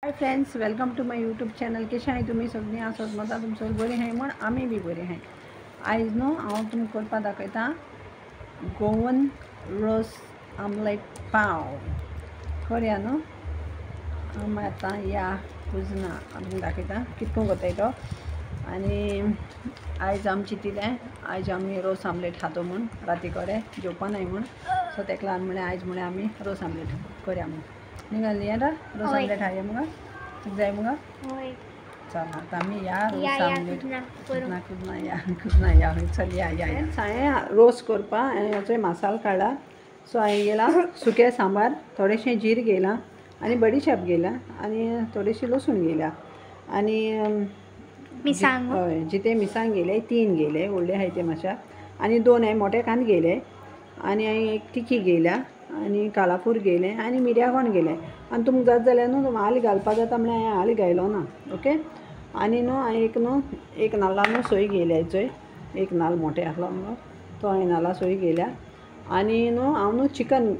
Hi friends, welcome to my YouTube channel. कशें आहाय तुमी सगळीं? आसत मजा तुमचो बरें आहाय म्हण आमी बी बरें आहाय. आयज न्हू हांव तुमकां करपा दाखयता गोवन रोस आमलेट पाव. करुया न्हू? आतां या पुजना आमी दाखयता कितको करताय तो. आनी आयज आमची कितें आयज आमी रोस आमलेट खातो म्हूण राती कोरे जेवपा नाय म्हूण, सो तेका लागून म्हळ्यार आयज म्हळ्यार आमी रोस आमलेट करया म्हूण निघाली. येता रोस आमलेट हाय मुगा जाय मुगा. चला आता आमी या रोस आमलेट कुजना या चल या हांवें रोस करपा हेचो मसालो काडला. सो हांवें गेला सुकें सांबार, थोडेशें जीर घेयलां आनी बडीशेप घेयला आनी थोडीशी लसूण घेयला आनी मिरसांग. हय जिते मिरसांग घेयले 3 घेयले व्हडले आहाय ते मातशा आनी 2 हांवें मोठे कांदे घेयले आनी हांवें एक तिकी घेयल्या आनी कालाफूर घेयले आनी मिरयागोण घेयले. आनी तुमकां जाता जाल्यार न्हू आले घालपा जाता म्हळ्यार हांवें आले घायलो ना. ओके. आनी न्हू हांवें एक नाल्ला न्हू सोय घेयल्या हेचोय एक नाल्ल मोठे आसलो न्हू तो हांवें नाल्ला सोय घेयल्या. आनी न्हू हांव न्हू चिकन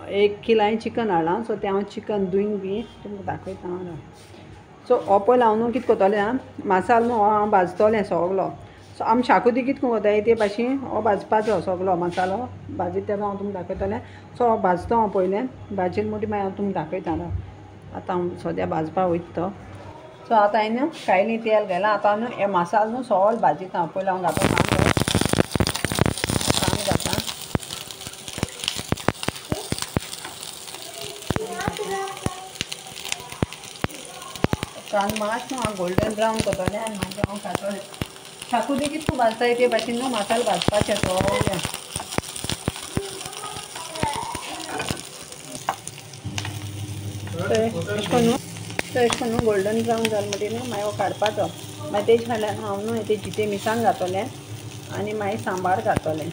1 किलो हांवें चिकन हाडलां. सो तें हांव चिकन धुवन बी तुमकां दाखयता हांव. सो हो पयलो हांव न्हू कितें कोत्तोलें मसालो न्हू हो हांव भाजतोलें सगलो. सो आमी शाकोती कितें कोताय ते भाशेन हो भाजपाचो सगलो मसालो भाजीत तेजो हांव तुमकां दाखयतलें. सो हो भाजतो हांव पयलें भाजीन मुठी मागीर हांव तुमकां दाखयता. आतां हांव सद्या भाजपा वयता तो. सो आतां हांवें न्हू कायली तेल घायलां. आतां न्हू हे मसालो न्हू सगळो भाजीत हांव पयलीं हांव घालता कांदो घालता. कांदो मातशें हांव गोल्डन ब्रावन करतलें आनी मागीर हांव घालतलें. शाकोती कितको भाजताय ते भाशेन न्हू मसालो भाजपाचें सगळें. एश कोन्न न्हू गोल्डन ब्रावन जाल म्हणटी न्हू मागीर हो काडपाचो. मागीर तेजे फाटल्यान हांव न्हू ते जिते मिरसांग घातलें आनी मागीर सांबार घातलें.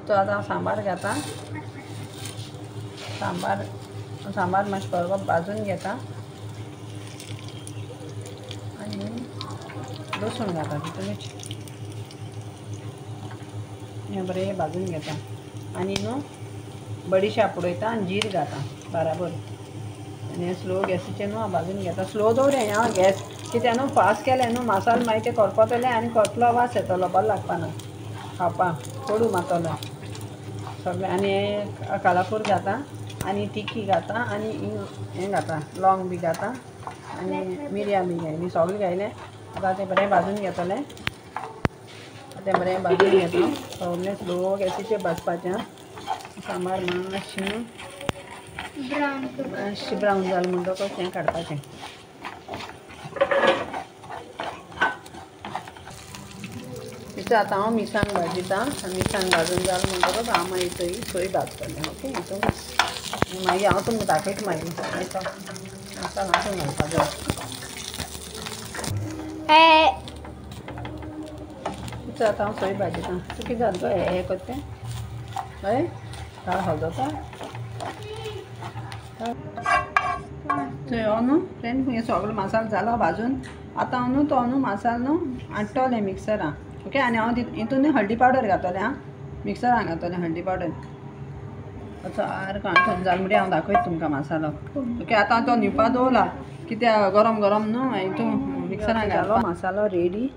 तो आतां हांव सांबार घातां. सांबार मातशें बरो भाजून घेता आनी लसूण घाता तितूनच हें बरें भाजून घेता आनी न्हू बडीशाप उडयता आनी जीर घाता बाराबर आनी हें स्लो गॅसीचेर न्हू हांव भाजून घेता. स्लो दवरया हांव गॅस कित्याक न्हू फास्ट केलें न्हू मसालो मागीर तें करपतलें आनी कसलो वास येतलो बरो लागपाना खावपाक कडू मारतलो सगळें. आनी हें कालाफूर घाता आनी तिकी घाता आनी हें घाता लॉंग बी घाता आनी मिरयां बी घायलीं सगळें घायलें. आतां तें बरें भाजून घेतलें. तें बरें भाजून घेतलें सगळें स्लो गॅसीचेर भाजपाचें. सांबार मातशें ब्रावन जालें म्हणटकच हें काडपाचें. तितून आतां हांव मिरसांग भाजयता. मिरसांग भाजून जालें म्हणटकच हांव मागीर थंय सोय भाजतलें. ओके. हितून मागीर हांव तुमकां दाखयता मागीर मसालो हांव घालपाचो. तितून आतां हांव सोय भाजयता. तूं कितें घालता हें करता हय हळदोता हो न्हू फ्रेंड हें सगळो मसालो जालो भाजून. आतां हांव न्हू तो न्हू मसालो न्हू हाडटलें मिक्सरान. ओके. आनी हांव हितून न्हू हळदी पावडर घातलें आं मिक्सरान घातलें हळदी पावडर. सारको हाडून जाल म्हणटी हांव दाखयता तुमकां मसालो. ओके. आतां तो न्हिवपा दवरला कित्याक गरम गरम न्हू हितून मिक्सरान घालो मसालो रेडी.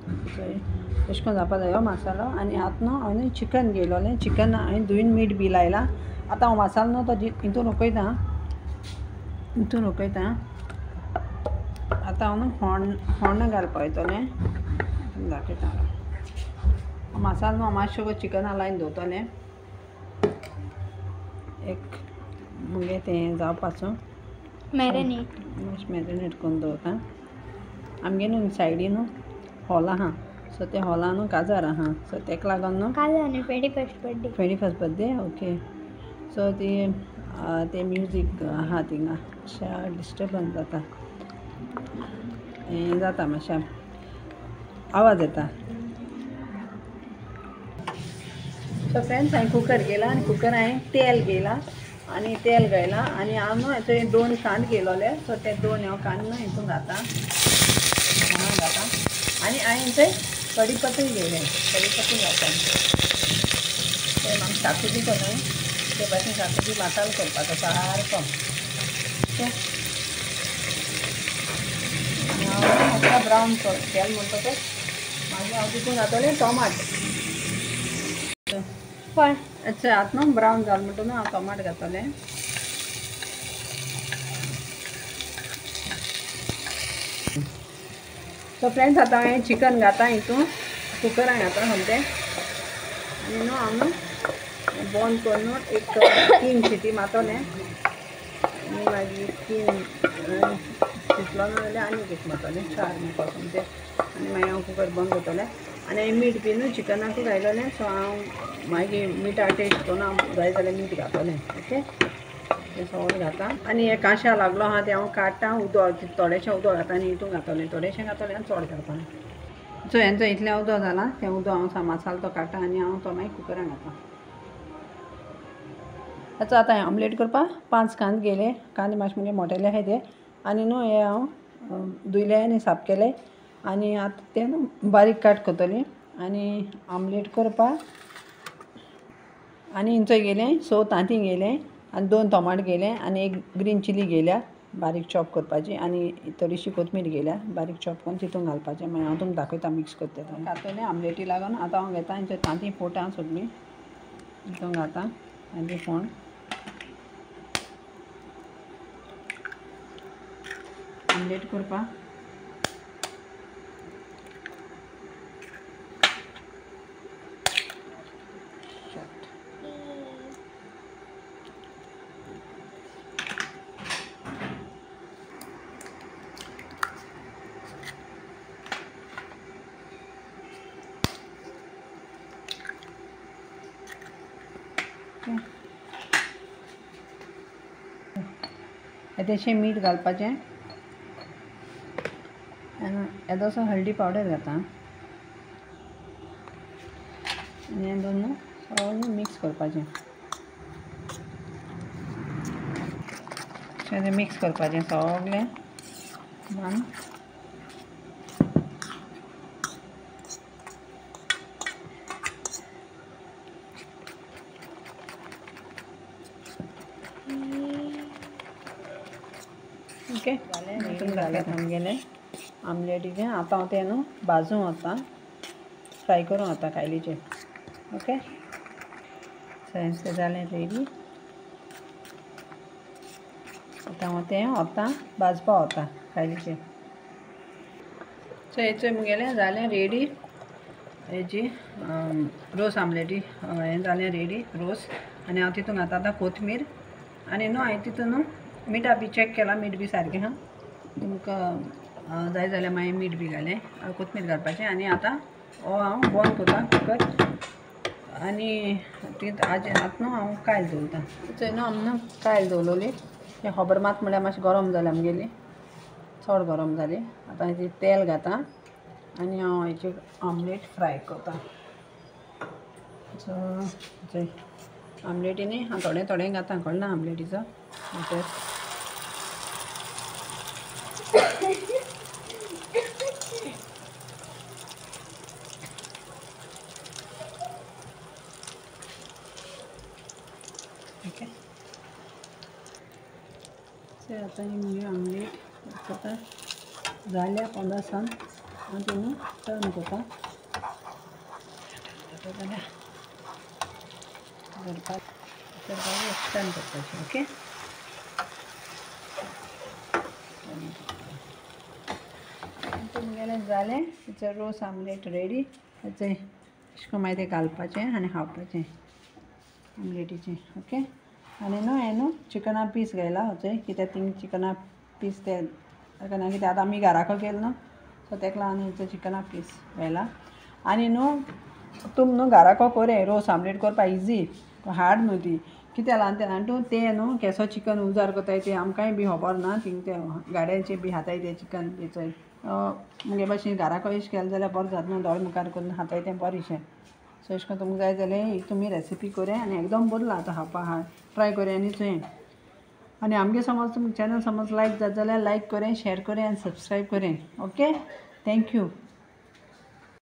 अशें करून जावपा जाय हो मसालो. आनी आतां न्हू हांवें चिकन घेयलोलें. चिकन हांवें धुवन मीठ बी लायलां. आतां हांव मसालो न्हू तो हितून उकयता. आतां हांव न्हू फोण्ण घालपा वयतलें दाखयता. मसालो न्हू मातशें चिकना लायन दवरतलें एक मुगे तें जावपाचो मॅरिनेट करून दवरता. आमगे न्हू सायडीन न्हू हॉल आहा. सो ते हॉलान न्हू काजार आहा. सो तेका लागोन न्हू 21st बर्थडे. ओके. सो ते म्युजीक आहा थिंगा मातशें डिस्टर्बन्स जाता. हें जाता मातशें आवाज येता. सो फ्रेंड्स हांवें कुकर घेयला आनी कुकर हांवें तेल घेयलां आनी तेल घायलां आनी हांव न्हू हेचो 2 कांदे घेयलोले. सो ते 2 हांव कांदे न्हू हितून घाता आनी हांवें थंय कढीपत्ता घेयलें. कढीपत्ता घालता ते आमी शाकोती करता ते भाशेन शाकोती मसालो करपाचो सारको. आता ब्रावन केल म्हणटकच मागीर हांव तितून घातलें टोमाट. अच्छा आतां न्हू ब्रावन जाल म्हणटा न्हू हांव टोमाट घातलें. सो फ्रेंड्स आतां हांवें चिकन घाता हितून कुकरान घाता समजें आनी न्हू हांव न्हू बंद करून न्हू एक 3 शिटी मारतलें आनी मागीर 3 शिटलो ना जाल्यार आनीक एक मारतलें 4 म्हणटा समजें आनी मागीर हांव कुकर बंद करतलें. आनी हांवें मीठ बी न्हू चिकनाकूय घायलेलें सो हांव मागीर मिठा टेस्ट करून हांव जाय जाल्यार मीठ घातलें. ओके तें सगळें घाता आनी हें कांशा लागलो आहा तें हांव काडटा उदक थोडेंशें उदक घाता आनी हितून घातलें थोडेंशें घातलें आनी चड घालपालें. सो हेंचो इतलें उदक जालां तें उदक हांव मसालो तो काडटा आनी हांव तो मागीर कुकरान घाता. आतां आतां हें ऑमलेट करपाक 5 कांदे घेयले कांदे मातशे मुगे मोटेले आहाय ते आनी न्हू हे हांव धुयले आनी साफ केले आनी आतां ते न्हू बारीक काट करतली आनी ऑमलेट करपाक आनी इंचो गेलें 6 तांतीं गेलें आनी 2 टोमाट गेले आनी 1 ग्रीन चिली गेल्या बारीक चॉप करपाची आनी थोडीशी कोथमीर गेल्या बारीक चॉप करून तितून घालपाचें मागीर हांव तुमकां दाखयता मिक्स करता घातलें ऑमलेटी लागून. आतां हांव घेता हेंचें तांतीं फोडटा सगळीं तितून घाता तांतीं फोड ऑमलेट करपाक. येदेशें मीठ घालपाचें आनी येदोसो हळदी पावडर घाता आनी हें दोन न्हू सगळें मिक्स करपाचें. मिक्स करपाचें सगळें मान ओके जालें आमगेलें आमलेटीचें. आतां हांव तें न्हू भाजूं वता फ्राय करूं वता कायलीचें. ओके तें जालें रेडी. आतां हांव तें वता भाजपा वता कायलीचें. सो हेचें मुगेलें जालें रेडी हेजी रोस आमलेटी हें जालें रेडी रोस आनी हांव तितून घाता आतां कोथमीर आनी न्हू हांवें तितून न्हू मिठा बी चॅक केला मीठ बी सारकें आहा तुमकां जाय जाल्यार मागीर मीठ बी घालें कोथमीर घालपाचें आनी आतां हो हांव बंद करता कुकर आनी आतां न्हू हांव कायल दवरता. थंय न्हू आमी न्हू कायल दवरलेली तें खबर मात म्हळ्यार मातशें गरम जालें आमगेली चड गरम जाली. आतां हेजें तेल घाता आनी हांव हेचें ऑमलेट फ्राय करता. सो आमलेटीनी हांव थोडें थोडें घाता कळना आमलेटीचो बटर ओके. सो आतां ही मुगे ऑमलेट करता जाल्या 15 सान हांव तितून टर्न करता करपाक टर्न करपाचें. ओके तुमगेलें जालें तेचें रोस आमलेट रेडी. तेचें अशें करून मागीर तें घालपाचें आनी खावपाचें आमलेटीचें. ओके आनी न्हू हें न्हू चिकना पीस घायला होचें कित्याक थिंग चिकना पीस ते ताका ना कित्याक आतां आमी घराको केला न्हू सो तेका लागून हेचो चिकना पीस घायला. आनी न्हू तुम न्हू घराको कोरे रोस आमलेट करपा इजी हार्ड न्हू ती कित्याक लागून तें जाणा तूं तें न्हू केसो चिकन उजार कोताय तें आमकांय बी खबर ना थिंग ते गाड्यांचेर बी हाताय तें चिकन तेचोय मुगे भाशेन घराको इश्ट केलें जाल्यार बरें जाता न्हू दोळे मुखार करून हाताय तें बरेंशें. सो अशें करून तुमकां जाय जाल्यार ही तुमी रेसिपी कोरें आनी एकदम बरी लागता खावपाक ट्राय कोरें आनी चोय. आनी आमगे समज तुमकां चॅनल समज लायक जाता जाल्यार लायक कोरें शेअर कोरें आनी सबस्क्रायब कोरें. Okay thank you.